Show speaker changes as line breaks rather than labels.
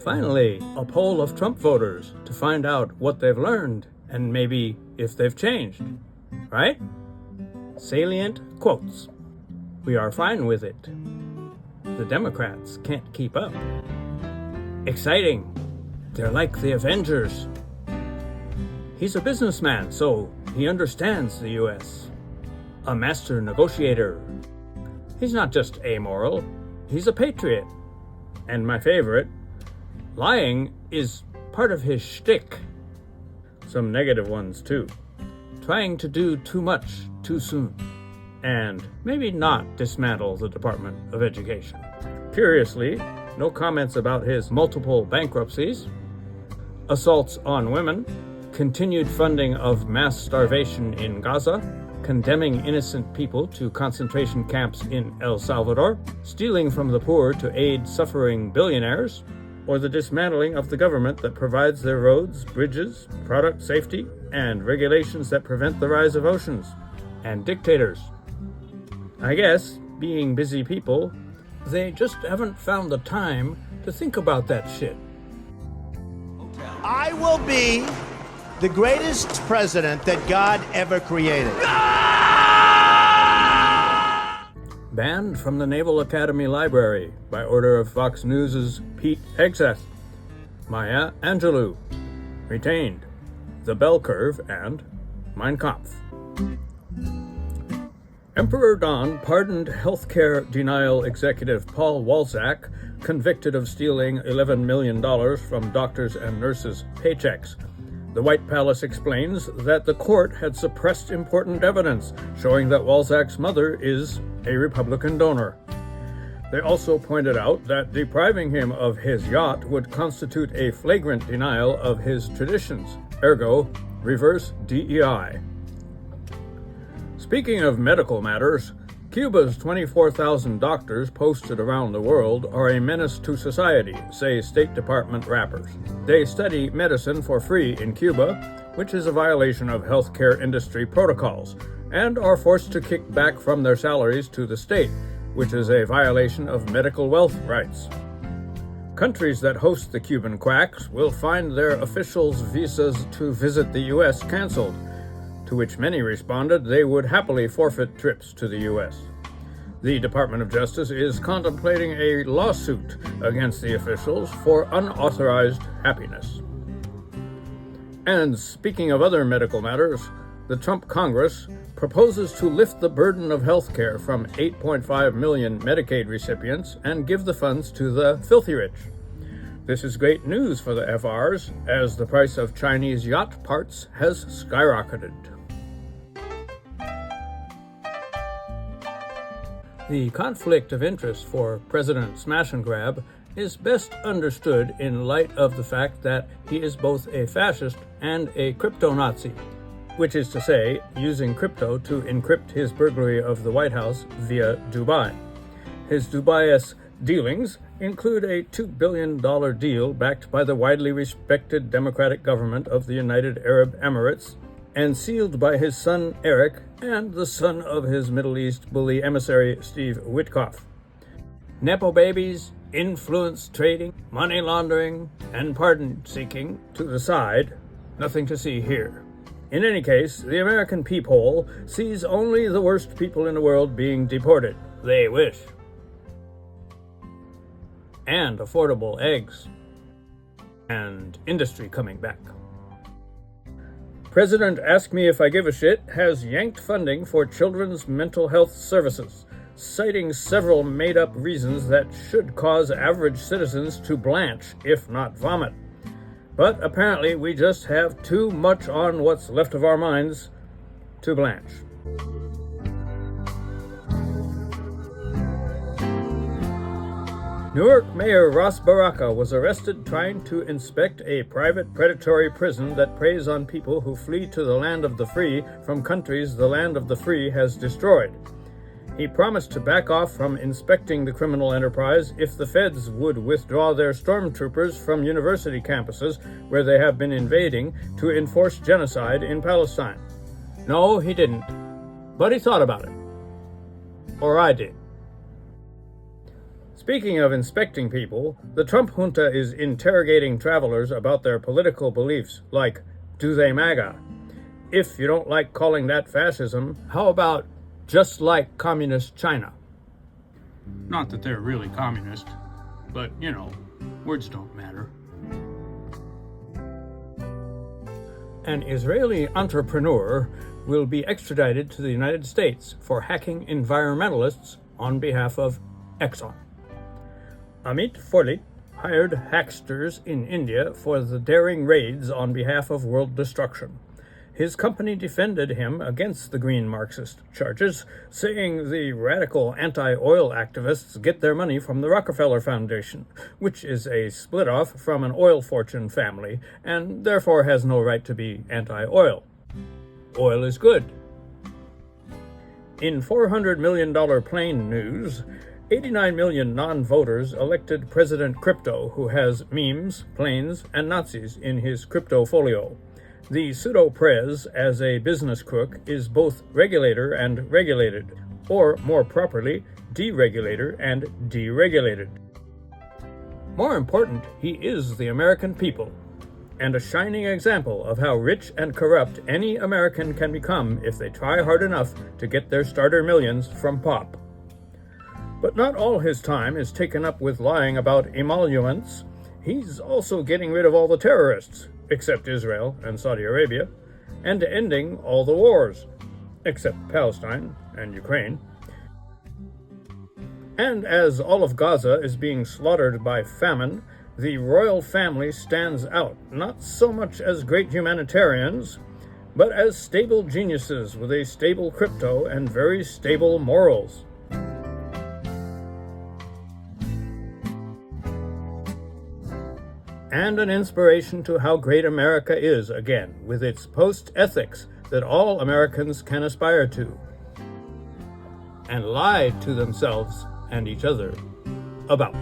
Finally, a poll of Trump voters to find out what they've learned and maybe if they've changed. Right? Salient quotes. We are fine with it. The Democrats can't keep up. Exciting. They're like the Avengers. He's a businessman, so he understands the U.S. A master negotiator. He's not just amoral, he's a patriot. And my favorite, lying is part of his shtick. Some negative ones too. Trying to do too much too soon. And maybe not dismantle the Department of Education. Curiously, no comments about his multiple bankruptcies, assaults on women, continued funding of mass starvation in Gaza, condemning innocent people to concentration camps in El Salvador, stealing from the poor to aid suffering billionaires, or the dismantling of the government that provides their roads, bridges, product safety, and regulations that prevent the rise of oceans, and dictators. I guess, being busy people, they just haven't found the time to think about that shit.
I will be the greatest president that God ever created.
Banned from the Naval Academy Library by order of Fox News' Pete Hegseth. Maya Angelou. Retained. The Bell Curve and Mein Kampf. Emperor Don pardoned healthcare denial executive Paul Walzak, convicted of stealing $11 million from doctors and nurses' paychecks. The White Palace explains that the court had suppressed important evidence showing that Walzak's mother is a Republican donor. They also pointed out that depriving him of his yacht would constitute a flagrant denial of his traditions, ergo, reverse DEI. Speaking of medical matters, Cuba's 24,000 doctors posted around the world are a menace to society, say State Department rappers. They study medicine for free in Cuba, which is a violation of healthcare industry protocols, and are forced to kick back from their salaries to the state, which is a violation of medical wealth rights. Countries that host the Cuban quacks will find their officials' visas to visit the U.S. canceled, to which many responded they would happily forfeit trips to the U.S. The Department of Justice is contemplating a lawsuit against the officials for unauthorized happiness. And speaking of other medical matters, the Trump Congress proposes to lift the burden of health care from 8.5 million Medicaid recipients and give the funds to the filthy rich. This is great news for the FRs, as the price of Chinese yacht parts has skyrocketed. The conflict of interest for President Smash and Grab is best understood in light of the fact that he is both a fascist and a crypto-Nazi, which is to say, using crypto to encrypt his burglary of the White House via Dubai. His Dubaious dealings include a $2 billion deal backed by the widely respected democratic government of the United Arab Emirates and sealed by his son Eric and the son of his Middle East bully emissary Steve Witkoff. Nepo babies, influence trading, money laundering, and pardon seeking to the side, nothing to see here. In any case, the American peephole sees only the worst people in the world being deported. They wish. And affordable eggs. And industry coming back. President Ask Me If I Give a Shit has yanked funding for children's mental health services, citing several made-up reasons that should cause average citizens to blanch, if not vomit. But apparently we just have too much on what's left of our minds to blanch. Newark Mayor Ras Baraka was arrested trying to inspect a private predatory prison that preys on people who flee to the land of the free from countries the land of the free has destroyed. He promised to back off from inspecting the criminal enterprise if the feds would withdraw their stormtroopers from university campuses where they have been invading to enforce genocide in Palestine. No, he didn't. But he thought about it. Or I did. Speaking of inspecting people, the Trump junta is interrogating travelers about their political beliefs, like, do they MAGA? If you don't like calling that fascism, how about just like communist China? Not that they're really communist, but, words don't matter. An Israeli entrepreneur will be extradited to the United States for hacking environmentalists on behalf of Exxon. Amit Forlit hired hacksters in India for the daring raids on behalf of world destruction. His company defended him against the green Marxist charges, saying the radical anti-oil activists get their money from the Rockefeller Foundation, which is a split-off from an oil fortune family, and therefore has no right to be anti-oil. Oil is good. In $400 million plane news, 89 million non-voters elected President Crypto, who has memes, planes, and Nazis in his crypto folio. The pseudo-prez, as a business crook, is both regulator and regulated, or more properly, deregulator and deregulated. More important, he is the American people, and a shining example of how rich and corrupt any American can become if they try hard enough to get their starter millions from pop. But not all his time is taken up with lying about emoluments. He's also getting rid of all the terrorists, except Israel and Saudi Arabia, and ending all the wars, except Palestine and Ukraine. And as all of Gaza is being slaughtered by famine, the royal family stands out, not so much as great humanitarians, but as stable geniuses with a stable crypto and very stable morals. And an inspiration to how great America is, again, with its post-ethics that all Americans can aspire to, and lie to themselves and each other about.